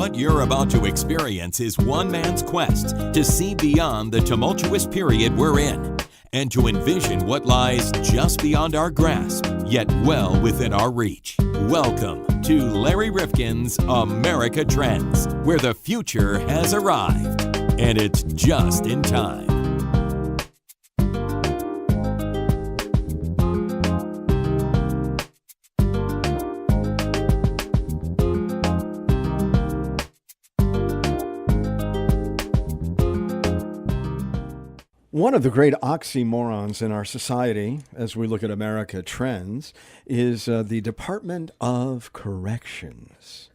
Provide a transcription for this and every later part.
What you're about to experience is one man's quest to see beyond the tumultuous period we're in and to envision what lies just beyond our grasp, yet well within our reach. Welcome to Larry Rifkin's America Trends, where the future has arrived, and it's just in time. One of the great oxymorons in our society, as we look at America Trends, is the Department of Corrections.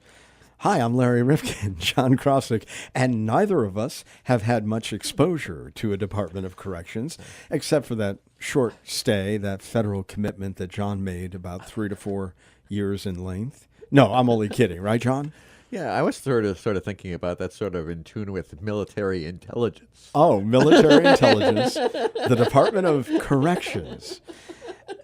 Hi, I'm Larry Rifkin, John Krosick, and neither of us have had much exposure to a Department of Corrections, except for that short stay, that federal commitment that John made about 3 to 4 years in length. No, I'm only kidding, right, John? Yeah, I was sort of thinking about that, sort of in tune with military intelligence. Oh, military intelligence, the Department of Corrections.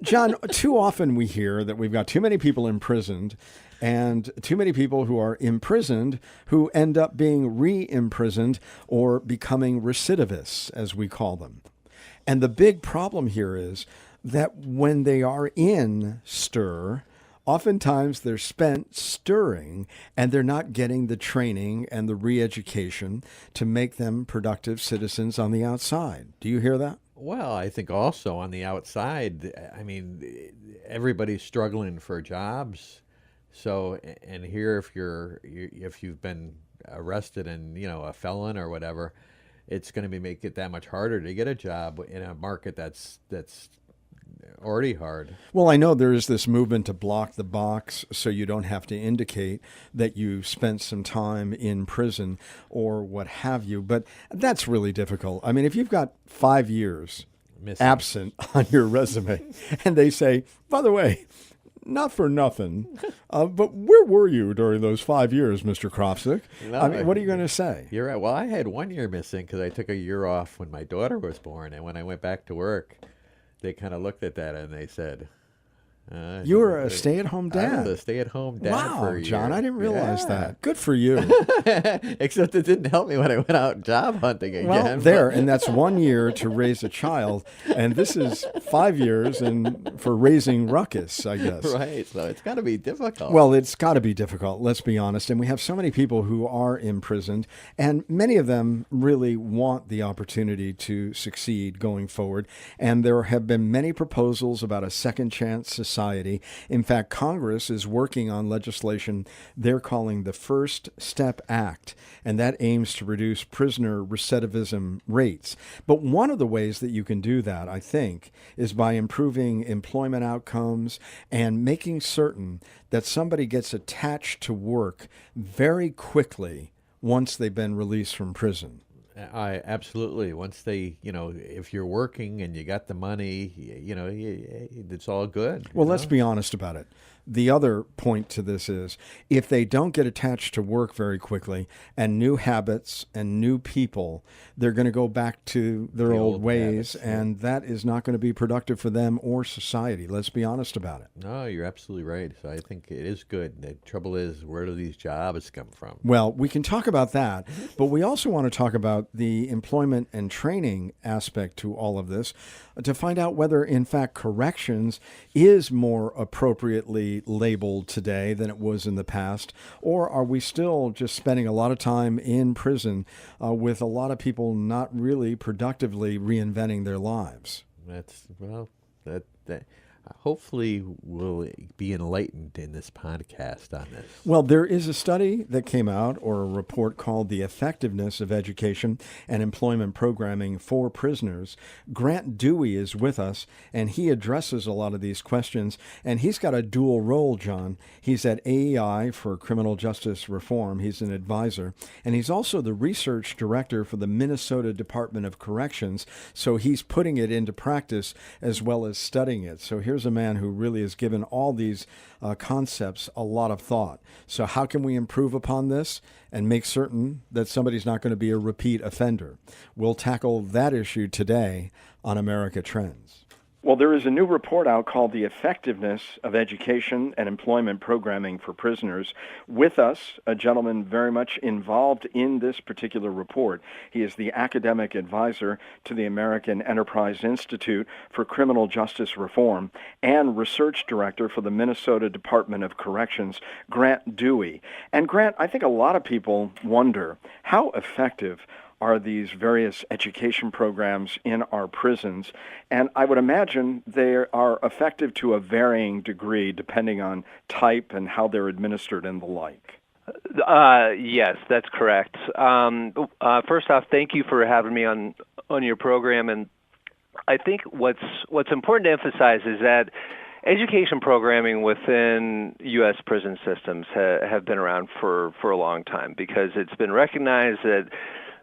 John, too often we hear that we've got too many people imprisoned and too many people who are imprisoned who end up being re-imprisoned or becoming recidivists, as we call them. And the big problem here is that when they are in stir, oftentimes they're spent stirring and they're not getting the training and the re-education to make them productive citizens on the outside. Do you hear that? Well, I think also on the outside, I mean, everybody's struggling for jobs. So, and here, if you've been arrested and, a felon or whatever, it's going to make it that much harder to get a job in a market that's already hard. Well, I know there is this movement to block the box so you don't have to indicate that you spent some time in prison or what have you, but that's really difficult. I mean, if you've got 5 years Missing. Absent on your resume and they say, by the way, not for nothing, but where were you during those 5 years, Mr. Krosick? No, I mean, what are you going to say? You're right. Well, I had 1 year missing because I took a year off when my daughter was born, and when I went back to work, they kind of looked at that and they said, you were a stay-at-home dad. I was a stay-at-home dad for a year. John, I didn't realize that. Good for you. Except it didn't help me when I went out job hunting again. Well, and that's 1 year to raise a child, and this is 5 years for raising ruckus, I guess. Right, so it's got to be difficult. Well, it's got to be difficult, let's be honest, and we have so many people who are imprisoned, and many of them really want the opportunity to succeed going forward, and there have been many proposals about a second chance society. In fact, Congress is working on legislation they're calling the First Step Act, and that aims to reduce prisoner recidivism rates. But one of the ways that you can do that, I think, is by improving employment outcomes and making certain that somebody gets attached to work very quickly once they've been released from prison. Absolutely. Once they, if you're working and you got the money, it's all good. Well, let's be honest about it. The other point to this is if they don't get attached to work very quickly and new habits and new people, they're going to go back to their old ways, habits, and that is not going to be productive for them or society. Let's be honest about it. No, you're absolutely right. So I think it is good. The trouble is, where do these jobs come from? Well, we can talk about that, but we also want to talk about the employment and training aspect to all of this to find out whether, in fact, corrections is more appropriately labeled today than it was in the past, or are we still just spending a lot of time in prison with a lot of people not really productively reinventing their lives? Hopefully we'll be enlightened in this podcast on this. Well, there is a study that came out, or a report called The Effectiveness of Education and Employment Programming for Prisoners. Grant Duwe is with us, and he addresses a lot of these questions, and he's got a dual role, John. He's at AEI for Criminal Justice Reform. He's an advisor, and he's also the research director for the Minnesota Department of Corrections, so he's putting it into practice as well as studying it. So here's a man who really has given all these concepts a lot of thought. So how can we improve upon this and make certain that somebody's not going to be a repeat offender? We'll tackle that issue today on America Trends. Well, there is a new report out called The Effectiveness of Education and Employment Programming for Prisoners. With us, a gentleman very much involved in this particular report. He is the academic advisor to the American Enterprise Institute for Criminal Justice Reform and research director for the Minnesota Department of Corrections, Grant Duwe. And Grant, I think a lot of people wonder, how effective are these various education programs in our prisons? And I would imagine they are effective to a varying degree depending on type and how they're administered and the like. Yes, that's correct. First off, thank you for having me on your program. And I think what's important to emphasize is that education programming within U.S. prison systems have been around for a long time, because it's been recognized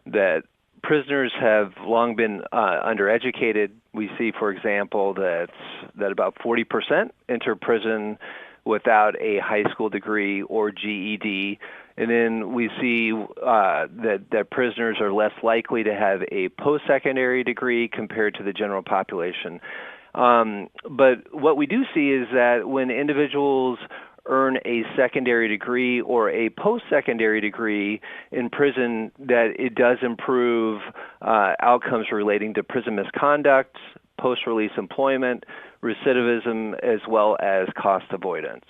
that prisoners have long been undereducated. We see, for example, that about 40% enter prison without a high school degree or GED. And then we see that prisoners are less likely to have a post-secondary degree compared to the general population. But what we do see is that when individuals earn a secondary degree or a post-secondary degree in prison, that it does improve outcomes relating to prison misconduct, post-release employment, recidivism, as well as cost avoidance.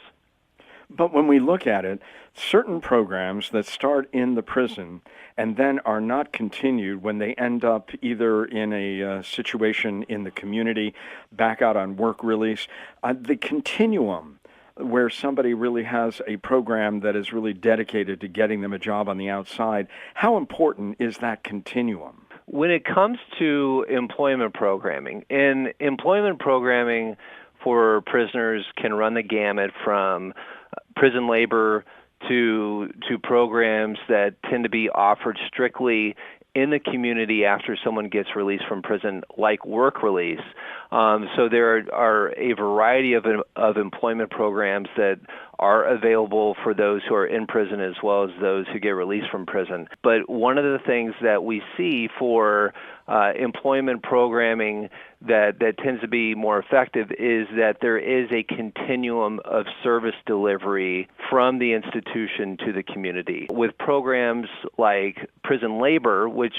But when we look at it, certain programs that start in the prison and then are not continued when they end up either in a situation in the community, back out on work release, the continuum where somebody really has a program that is really dedicated to getting them a job on the outside, how important is that continuum? When it comes to employment programming, and employment programming for prisoners can run the gamut from prison labor to programs that tend to be offered strictly in the community after someone gets released from prison, like work release. So there are a variety of employment programs that are available for those who are in prison as well as those who get released from prison. But one of the things that we see for employment programming that tends to be more effective is that there is a continuum of service delivery from the institution to the community. With programs like prison labor, which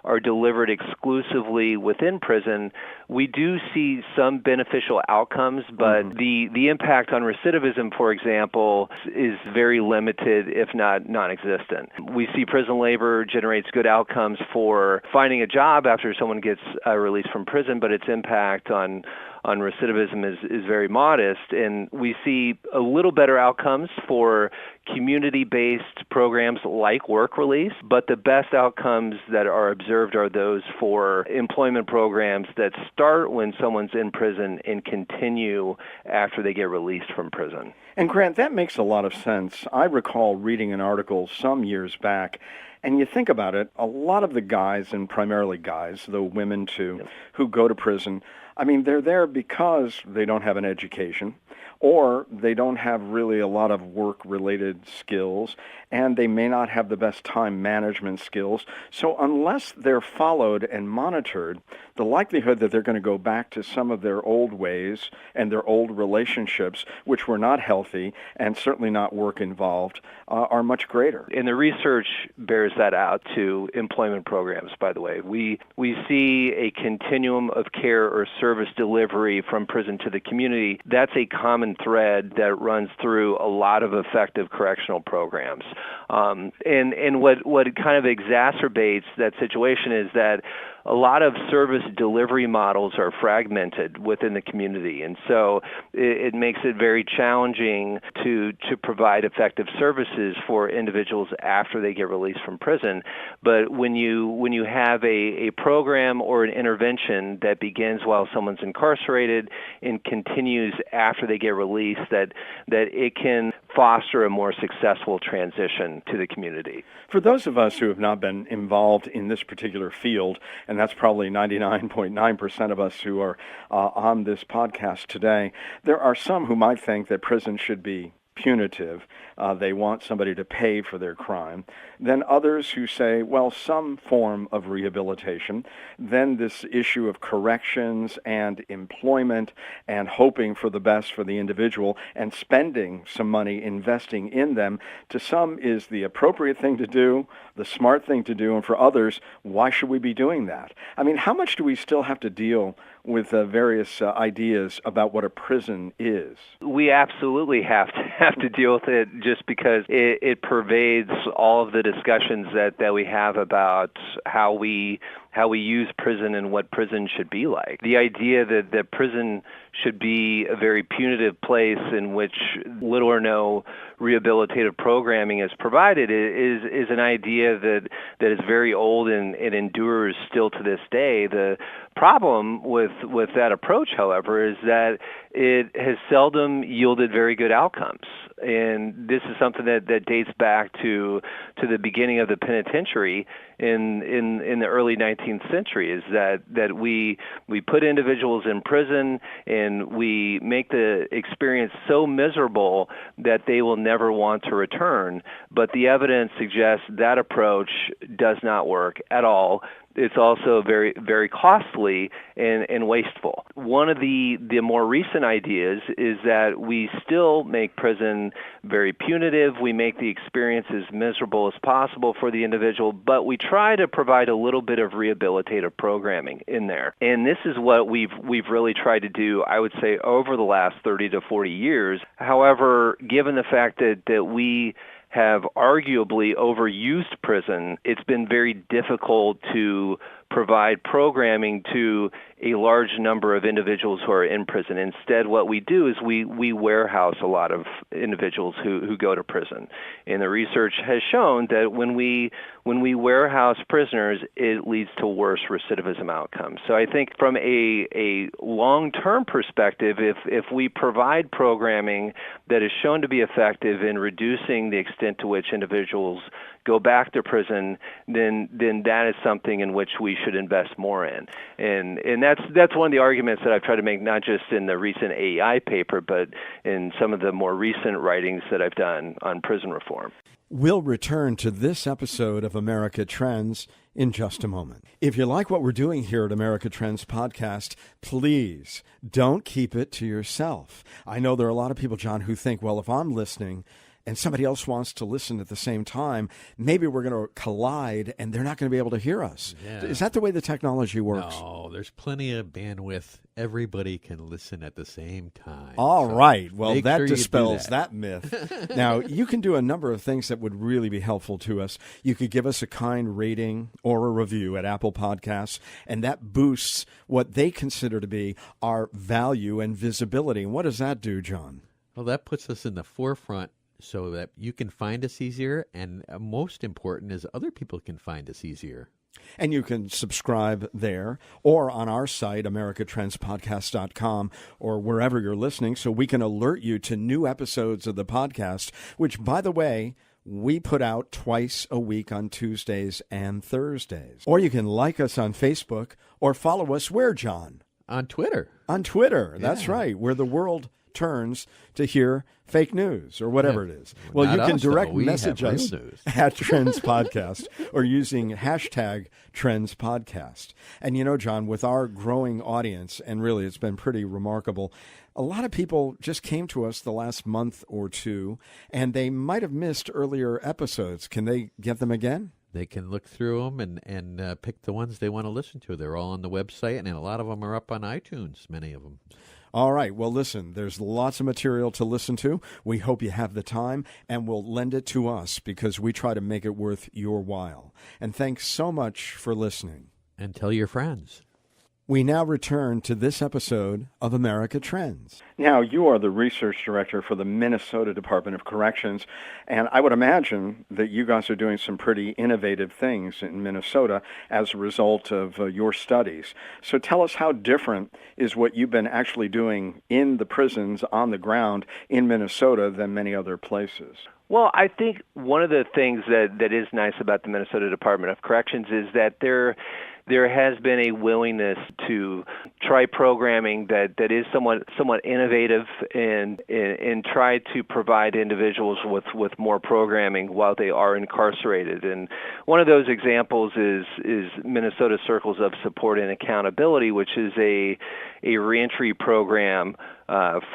are delivered exclusively within prison, we do see some beneficial outcomes, but the impact on recidivism, for example, is very limited, if not non-existent. We see prison labor generates good outcomes for finding a job after someone gets released from prison, but its impact on recidivism is very modest, and we see a little better outcomes for community-based programs like work release, but the best outcomes that are observed are those for employment programs that start when someone's in prison and continue after they get released from prison. And Grant, that makes a lot of sense. I recall reading an article some years back, and you think about it, a lot of the guys, and primarily guys, though women too, who go to prison, I mean, they're there because they don't have an education, or they don't have really a lot of work-related skills, and they may not have the best time management skills. So unless they're followed and monitored, the likelihood that they're going to go back to some of their old ways and their old relationships, which were not healthy and certainly not work-involved, are much greater. And the research bears that out to employment programs, by the way. We see a continuum of care or service delivery from prison to the community. That's a common thread that runs through a lot of effective correctional programs. And what kind of exacerbates that situation is that a lot of service delivery models are fragmented within the community, and so it makes it very challenging to provide effective services for individuals after they get released from prison. But when you have a program or an intervention that begins while someone's incarcerated and continues after they get released, that it can foster a more successful transition to the community. For those of us who have not been involved in this particular field, and that's probably 99.9% of us who are on this podcast today, there are some who might think that prison should be punitive. They want somebody to pay for their crime. Then others who say, well, some form of rehabilitation. Then this issue of corrections and employment and hoping for the best for the individual and spending some money investing in them, to some is the appropriate thing to do, the smart thing to do, and for others, why should we be doing that? I mean, how much do we still have to deal with various ideas about what a prison is? We absolutely have to deal with it, just because it pervades all of the discussions that we have about how we use prison and what prison should be like. The idea that prison should be a very punitive place in which little or no rehabilitative programming is provided is an idea that is very old and endures still to this day. The problem with that approach, however, is that it has seldom yielded very good outcomes. And this is something that dates back to the beginning of the penitentiary in the early 19th century, is that we put individuals in prison and we make the experience so miserable that they will never want to return. But the evidence suggests that approach does not work at all. It's also very, very costly and wasteful. One of the more recent ideas is that we still make prison very punitive. We make the experience as miserable as possible for the individual, but we try to provide a little bit of rehabilitative programming in there. And this is what we've really tried to do, I would say, over the last 30 to 40 years. However, given the fact that we have arguably overused prison, it's been very difficult to provide programming to a large number of individuals who are in prison. Instead, what we do is we warehouse a lot of individuals who go to prison. And the research has shown that when we warehouse prisoners, it leads to worse recidivism outcomes. So I think from a long-term perspective, if we provide programming that is shown to be effective in reducing the extent to which individuals go back to prison, then that is something in which we should invest more in. And that's one of the arguments that I've tried to make, not just in the recent AEI paper, but in some of the more recent writings that I've done on prison reform. We'll return to this episode of America Trends in just a moment. If you like what we're doing here at America Trends Podcast, please don't keep it to yourself. I know there are a lot of people, John, who think, well, if I'm listening and somebody else wants to listen at the same time, maybe we're going to collide and they're not going to be able to hear us. Yeah. Is that the way the technology works? No, there's plenty of bandwidth. Everybody can listen at the same time. All right. Well, that dispels that myth. Now, you can do a number of things that would really be helpful to us. You could give us a kind rating or a review at Apple Podcasts, and that boosts what they consider to be our value and visibility. And what does that do, John? Well, that puts us in the forefront so that you can find us easier, and most important is other people can find us easier. And you can subscribe there or on our site, americatrendspodcast.com, or wherever you're listening, so we can alert you to new episodes of the podcast, which, by the way, we put out twice a week on Tuesdays and Thursdays. Or you can like us on Facebook or follow us where, John? On Twitter. On Twitter, that's right, where the world turns to hear fake news or whatever it is. Well, you can direct message us at Trends Podcast or using hashtag Trends Podcast. And you know, John, with our growing audience, and really it's been pretty remarkable, a lot of people just came to us the last month or two, and they might have missed earlier episodes. Can they get them again? They can look through them and pick the ones they want to listen to. They're all on the website, and a lot of them are up on iTunes, many of them. All right. Well, listen, there's lots of material to listen to. We hope you have the time, and we'll lend it to us because we try to make it worth your while. And thanks so much for listening. And tell your friends. We now return to this episode of America Trends. Now, you are the research director for the Minnesota Department of Corrections, and I would imagine that you guys are doing some pretty innovative things in Minnesota as a result of your studies. So tell us, how different is what you've been actually doing in the prisons on the ground in Minnesota than many other places? Well, I think one of the things that is nice about the Minnesota Department of Corrections is that there has been a willingness to try programming that is somewhat innovative and try to provide individuals with more programming while they are incarcerated. And one of those examples is Minnesota Circles of Support and Accountability, which is a reentry program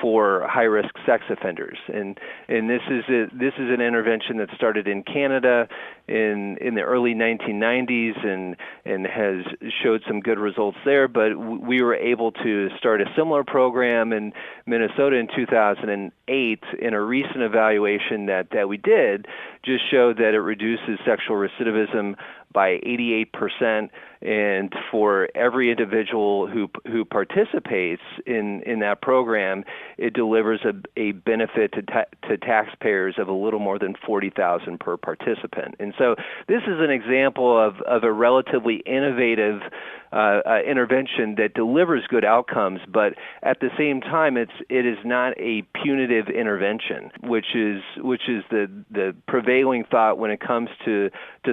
for high-risk sex offenders, and this is an intervention that started in Canada in the early 1990s and has showed some good results there. But we were able to start a similar program in Minnesota in 2008. In a recent evaluation that we did, just showed that it reduces sexual recidivism by 88%, and for every individual who participates in that program, it delivers a benefit to taxpayers of a little more than $40,000 per participant. And so this is an example of a relatively innovative intervention that delivers good outcomes, but at the same time, it is not a punitive intervention, which is the prevailing thought when it comes to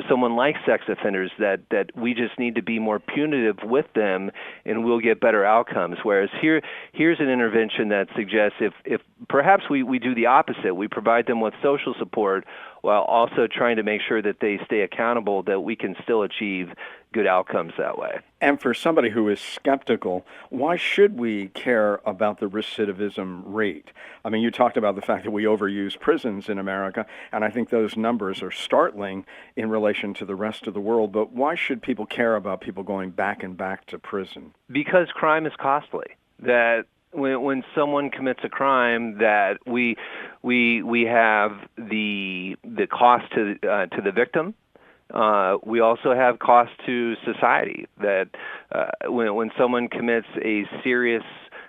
someone like sex offenders, that we just need to be more punitive with them and we'll get better outcomes. Whereas here's an intervention that suggests if perhaps we do the opposite, we provide them with social support while also trying to make sure that they stay accountable, that we can still achieve good outcomes that way. And for somebody who is skeptical, why should we care about the recidivism rate? I mean, you talked about the fact that we overuse prisons in America, and I think those numbers are startling in relation to the rest of the world, but why should people care about people going back and back to prison? Because crime is costly. That when someone commits a crime, that we have the cost to the victim. We also have cost to society. That when someone commits a serious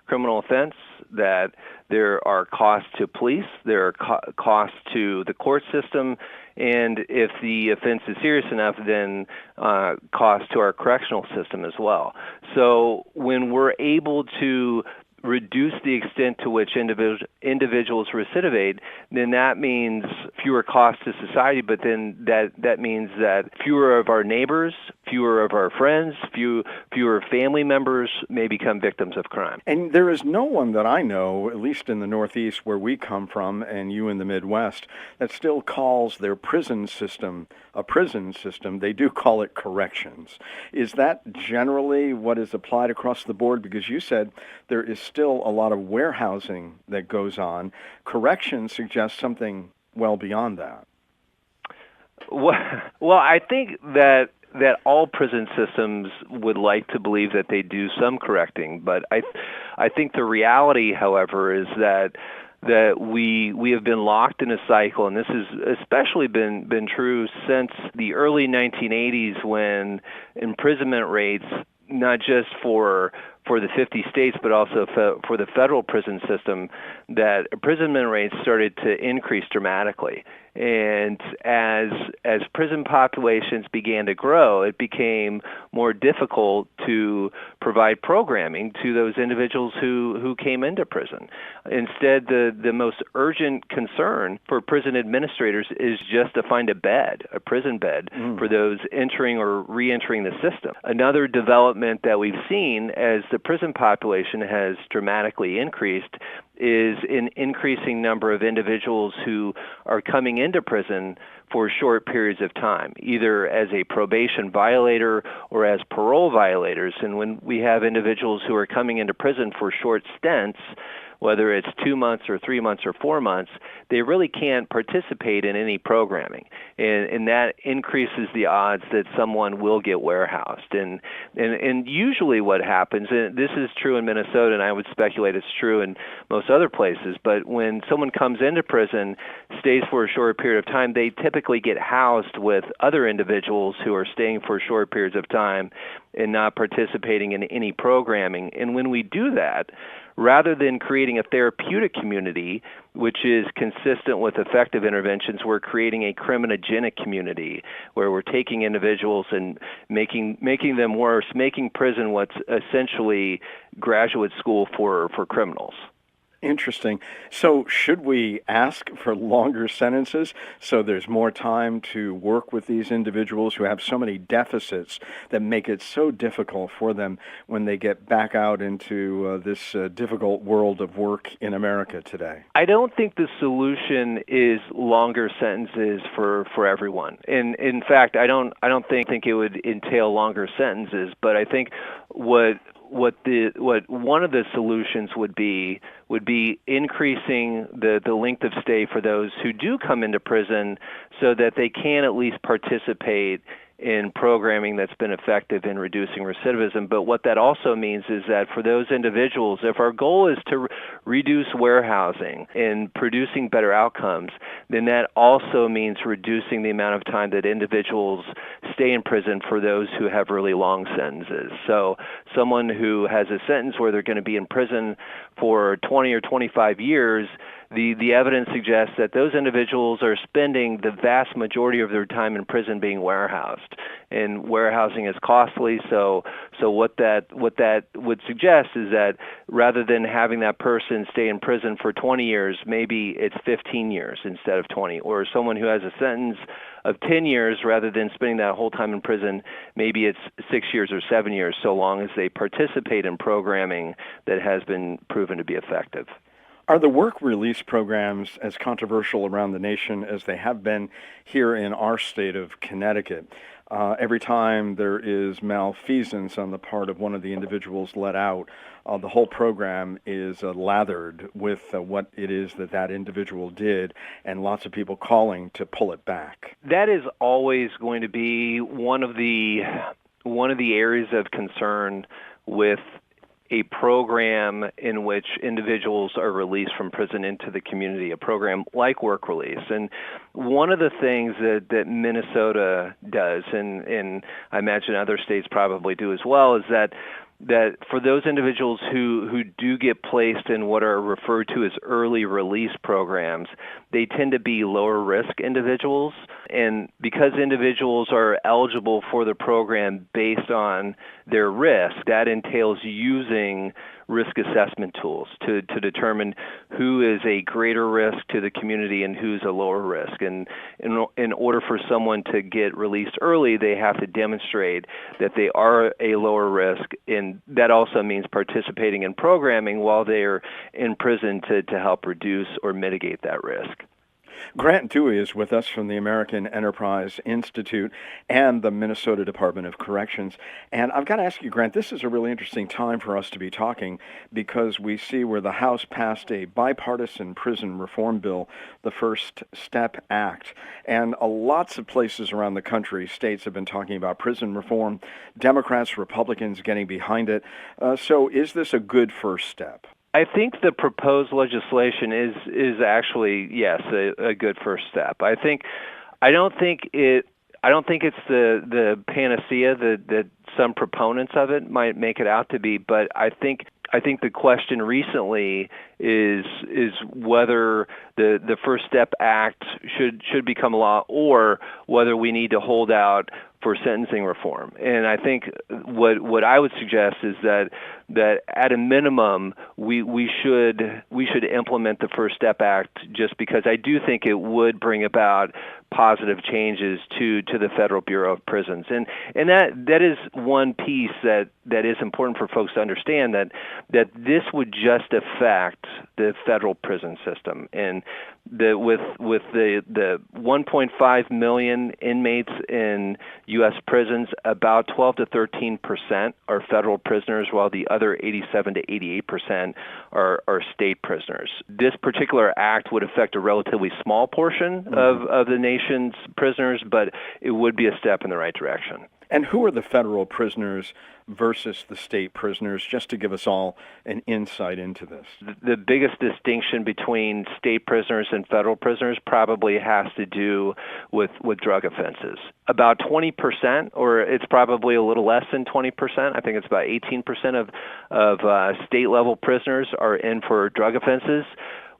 criminal offense, that there are costs to police, there are costs to the court system, and if the offense is serious enough, then costs to our correctional system as well. So when we're able to reduce the extent to which individuals recidivate, then that means fewer costs to society, but then that means that fewer of our neighbors, fewer of our friends, fewer family members may become victims of crime. And there is no one that I know, at least in the Northeast where we come from, and you in the Midwest, that still calls their prison system a prison system. They do call it corrections. Is that generally what is applied across the board? Because you said there is still a lot of warehousing that goes on. Corrections suggests something well beyond that. Well, I think that all prison systems would like to believe that they do some correcting, but I think the reality, however, is that we have been locked in a cycle, and this has especially been true since the early 1980s, when imprisonment rates, not just for the 50 states, but also for the federal prison system, that imprisonment rates started to increase dramatically. And as prison populations began to grow, it became more difficult to provide programming to those individuals who came into prison. Instead, the most urgent concern for prison administrators is just to find a prison bed for those entering or re-entering the system. Another development that we've seen as the prison population has dramatically increased is an increasing number of individuals who are coming into prison for short periods of time, either as a probation violator or as parole violators. And when we have individuals who are coming into prison for short stints, whether it's 2 months or 3 months or 4 months, they really can't participate in any programming. And that increases the odds that someone will get warehoused. And usually what happens, and this is true in Minnesota, and I would speculate it's true in most other places, but when someone comes into prison, stays for a short period of time, they typically get housed with other individuals who are staying for short periods of time and not participating in any programming. And when we do that, rather than creating a therapeutic community, which is consistent with effective interventions, we're creating a criminogenic community where we're taking individuals and making them worse, making prison what's essentially graduate school for criminals. Interesting. So, should we ask for longer sentences so there's more time to work with these individuals who have so many deficits that make it so difficult for them when they get back out into this difficult world of work in America today? I don't think the solution is longer sentences for everyone. In fact, I don't think it would entail longer sentences, but I think what one of the solutions would be increasing the length of stay for those who do come into prison so that they can at least participate in programming that's been effective in reducing recidivism. But what that also means is that for those individuals, if our goal is to reduce warehousing and producing better outcomes, then that also means reducing the amount of time that individuals stay in prison for those who have really long sentences. So someone who has a sentence where they're going to be in prison for 20 or 25 years, the evidence suggests that those individuals are spending the vast majority of their time in prison being warehoused, and warehousing is costly. So what that would suggest is that rather than having that person stay in prison for 20 years, maybe it's 15 years instead of 20. Or someone who has a sentence of 10 years, rather than spending that whole time in prison, maybe it's 6 years or 7 years, so long as they participate in programming that has been proven to be effective. Are the work release programs as controversial around the nation as they have been here in our state of Connecticut? Every time there is malfeasance on the part of one of the individuals let out, the whole program is lathered with what it is that individual did, and lots of people calling to pull it back. That is always going to be one of the areas of concern with a program in which individuals are released from prison into the community, a program like work release. And one of the things that Minnesota does, and I imagine other states probably do as well, is that for those individuals who do get placed in what are referred to as early release programs, they tend to be lower risk individuals. And because individuals are eligible for the program based on their risk, that entails using risk assessment tools to determine who is a greater risk to the community and who's a lower risk. And in order for someone to get released early, they have to demonstrate that they are a lower risk, and that also means participating in programming while they're in prison to help reduce or mitigate that risk. Grant Duwe is with us from the American Enterprise Institute and the Minnesota Department of Corrections. And I've got to ask you, Grant, this is a really interesting time for us to be talking because we see where the House passed a bipartisan prison reform bill, the First Step Act. And lots of places around the country, states have been talking about prison reform, Democrats, Republicans getting behind it. So is this a good first step? I think the proposed legislation is actually, yes, a good first step. I don't think it's the panacea that some proponents of it might make it out to be, but I think the question recently is whether the First Step Act should become law, or whether we need to hold out for sentencing reform. And I think what I would suggest is that at a minimum we should implement the First Step Act, just because I do think it would bring about positive changes to the Federal Bureau of Prisons. And that is one piece that is important for folks to understand, that this would just affect the federal prison system. And with the 1.5 million inmates in U.S. prisons, about 12 to 13% are federal prisoners, while the other 87 to 88% are state prisoners. This particular act would affect a relatively small portion of the nation's prisoners, but it would be a step in the right direction. And who are the federal prisoners versus the state prisoners, just to give us all an insight into this? The biggest distinction between state prisoners and federal prisoners probably has to do with drug offenses. About 20%, or it's probably a little less than 20%, I think it's about 18% of state-level prisoners are in for drug offenses,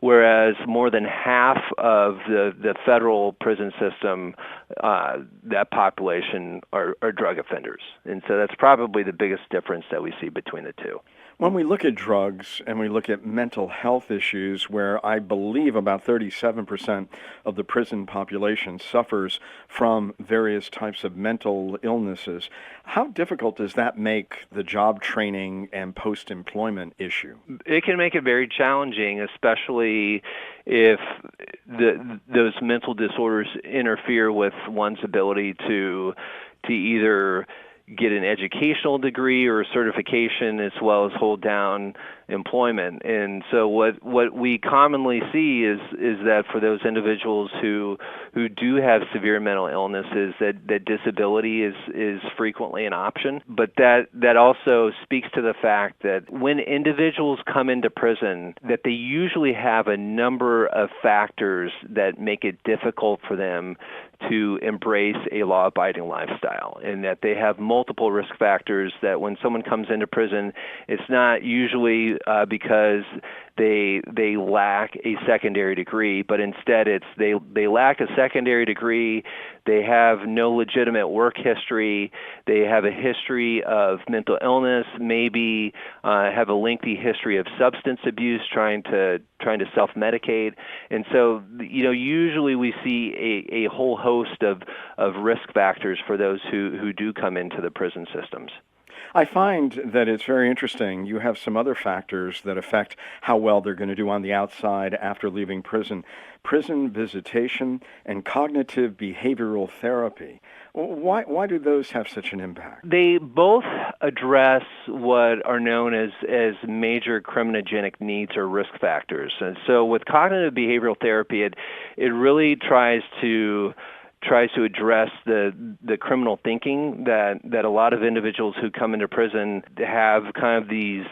whereas more than half of the federal prison system, that population are drug offenders. And so that's probably the biggest difference that we see between the two. When we look at drugs and we look at mental health issues, where I believe about 37% of the prison population suffers from various types of mental illnesses, how difficult does that make the job training and post-employment issue? It can make it very challenging, especially if those mental disorders interfere with one's ability to either get an educational degree or a certification, as well as hold down employment. And so what we commonly see is that for those individuals who do have severe mental illnesses, that disability is frequently an option. But that also speaks to the fact that when individuals come into prison, that they usually have a number of factors that make it difficult for them to embrace a law-abiding lifestyle, and that they have multiple risk factors, that when someone comes into prison, it's not usually because they lack a secondary degree, but instead it's they lack a secondary degree, they have no legitimate work history, they have a history of mental illness, maybe have a lengthy history of substance abuse, trying to self-medicate. And so, usually we see a whole host of risk factors for those who do come into the prison systems. I find that it's very interesting. You have some other factors that affect how well they're going to do on the outside after leaving prison. Prison visitation and cognitive behavioral therapy. Why do those have such an impact? They both address what are known as major criminogenic needs or risk factors. And so with cognitive behavioral therapy, it really tries to address the criminal thinking that a lot of individuals who come into prison have, kind of these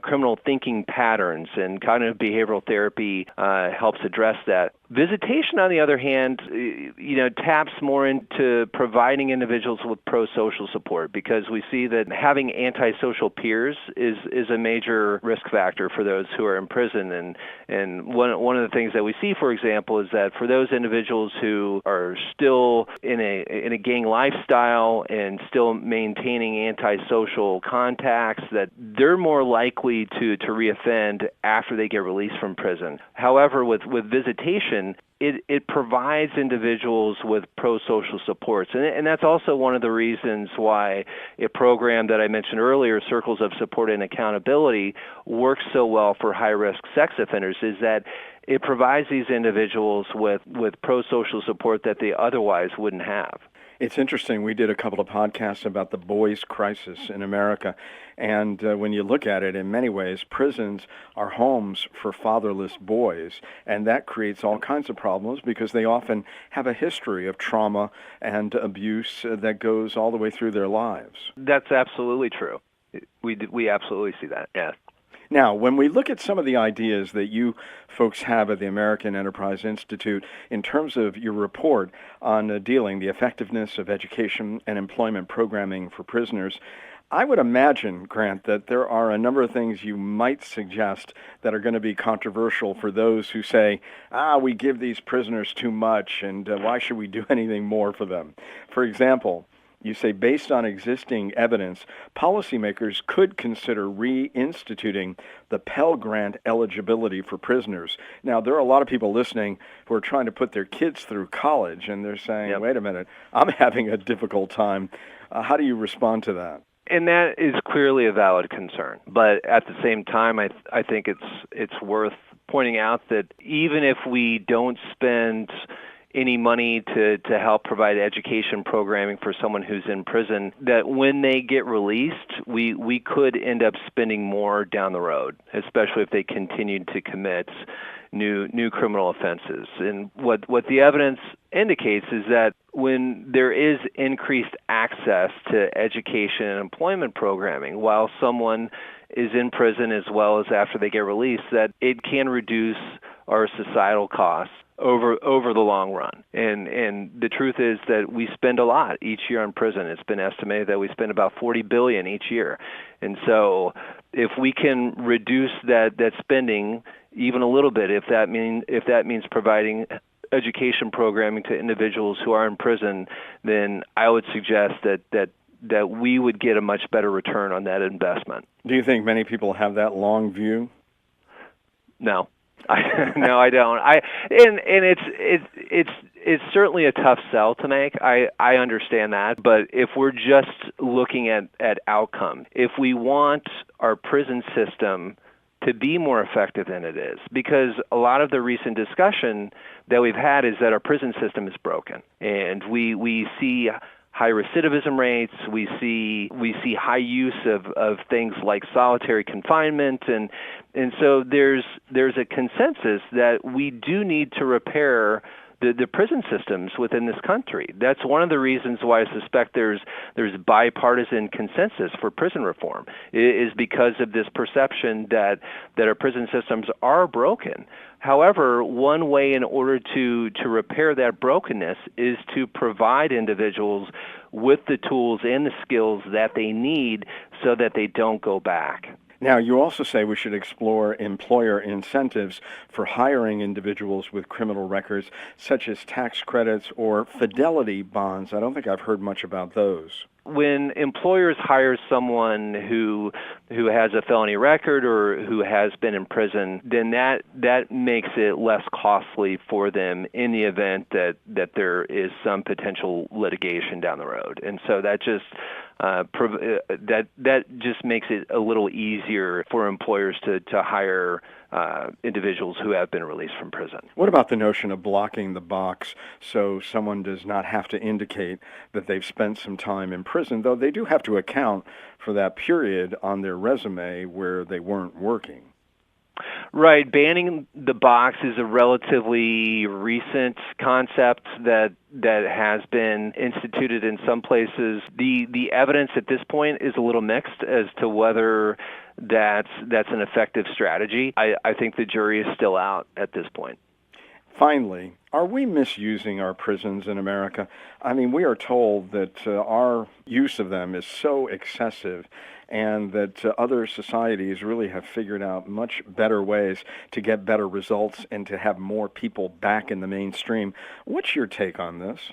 criminal thinking patterns, and cognitive behavioral therapy helps address that. Visitation, on the other hand, taps more into providing individuals with pro-social support, because we see that having antisocial peers is a major risk factor for those who are in prison. And one of the things that we see, for example, is that for those individuals who are still in a gang lifestyle and still maintaining antisocial contacts, that they're more likely to reoffend after they get released from prison. However, with visitation, it provides individuals with pro-social supports. And that's also one of the reasons why a program that I mentioned earlier, Circles of Support and Accountability, works so well for high-risk sex offenders, is that it provides these individuals with pro-social support that they otherwise wouldn't have. It's interesting. We did a couple of podcasts about the boys' crisis in America. And when you look at it, in many ways, prisons are homes for fatherless boys. And that creates all kinds of problems, because they often have a history of trauma and abuse that goes all the way through their lives. That's absolutely true. We absolutely see that, yes. Now, when we look at some of the ideas that you folks have at the American Enterprise Institute in terms of your report on dealing the effectiveness of education and employment programming for prisoners, I would imagine, Grant, that there are a number of things you might suggest that are going to be controversial for those who say, we give these prisoners too much, and why should we do anything more for them? For example, you say, based on existing evidence, policymakers could consider reinstituting the Pell Grant eligibility for prisoners. Now, there are a lot of people listening who are trying to put their kids through college, and they're saying, Yep. Wait a minute, I'm having a difficult time. How do you respond to that? And that is clearly a valid concern. But at the same time, I think it's worth pointing out that even if we don't spend any money to help provide education programming for someone who's in prison, that when they get released, we could end up spending more down the road, especially if they continue to commit new criminal offenses. And what the evidence indicates is that when there is increased access to education and employment programming while someone is in prison as well as after they get released, that it can reduce our societal costs over the long run. And the truth is that we spend a lot each year in prison. It's been estimated that we spend about $40 billion each year. And so if we can reduce that spending even a little bit, if that means providing education programming to individuals who are in prison, then I would suggest that we would get a much better return on that investment. Do you think many people have that long view? No. No, I don't. It's certainly a tough sell to make. I understand that, but if we're just looking at outcome, if we want our prison system to be more effective than it is, because a lot of the recent discussion that we've had is that our prison system is broken, and we see high recidivism rates, we see high use of things like solitary confinement, and so there's a consensus that we do need to repair the prison systems within this country. That's one of the reasons why I suspect there's bipartisan consensus for prison reform, is because of this perception that our prison systems are broken. However, one way in order to repair that brokenness is to provide individuals with the tools and the skills that they need so that they don't go back. Now, you also say we should explore employer incentives for hiring individuals with criminal records, such as tax credits or fidelity bonds. I don't think I've heard much about those. When employers hire someone who has a felony record or who has been in prison, then that makes it less costly for them in the event that there is some potential litigation down the road. And so that just that just makes it a little easier for employers to hire individuals who have been released from prison. What about the notion of blocking the box so someone does not have to indicate that they've spent some time in prison, though they do have to account for that period on their resume where they weren't working? Right. Banning the box is a relatively recent concept that has been instituted in some places. The evidence at this point is a little mixed as to whether that's an effective strategy. I think the jury is still out at this point. Finally, are we misusing our prisons in America? I mean, we are told that our use of them is so excessive, and that other societies really have figured out much better ways to get better results and to have more people back in the mainstream. What's your take on this?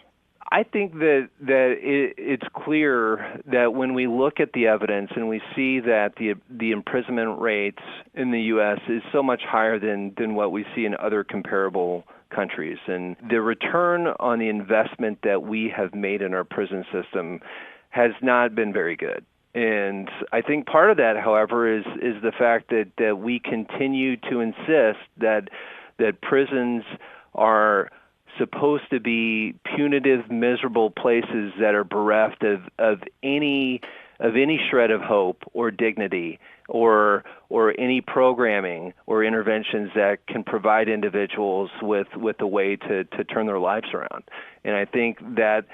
I think that it's clear that when we look at the evidence and we see that the imprisonment rates in the U.S. is so much higher than what we see in other comparable countries, and the return on the investment that we have made in our prison system has not been very good. And I think part of that, however, is the fact that we continue to insist that prisons are supposed to be punitive, miserable places that are bereft of any shred of hope or dignity or any programming or interventions that can provide individuals with a way to turn their lives around. And I think that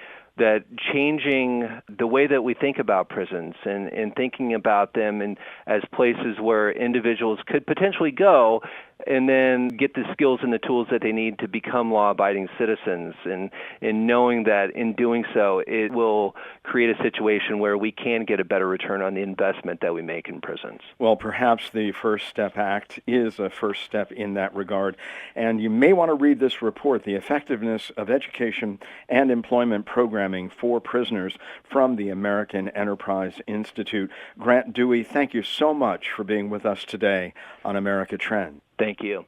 changing the way that we think about prisons and thinking about them as places where individuals could potentially go and then get the skills and the tools that they need to become law-abiding citizens, and knowing that in doing so, it will create a situation where we can get a better return on the investment that we make in prisons. Well, perhaps the First Step Act is a first step in that regard. And you may want to read this report, The Effectiveness of Education and Employment Programming for Prisoners, from the American Enterprise Institute. Grant Duwe, thank you so much for being with us today on America Trend. Thank you.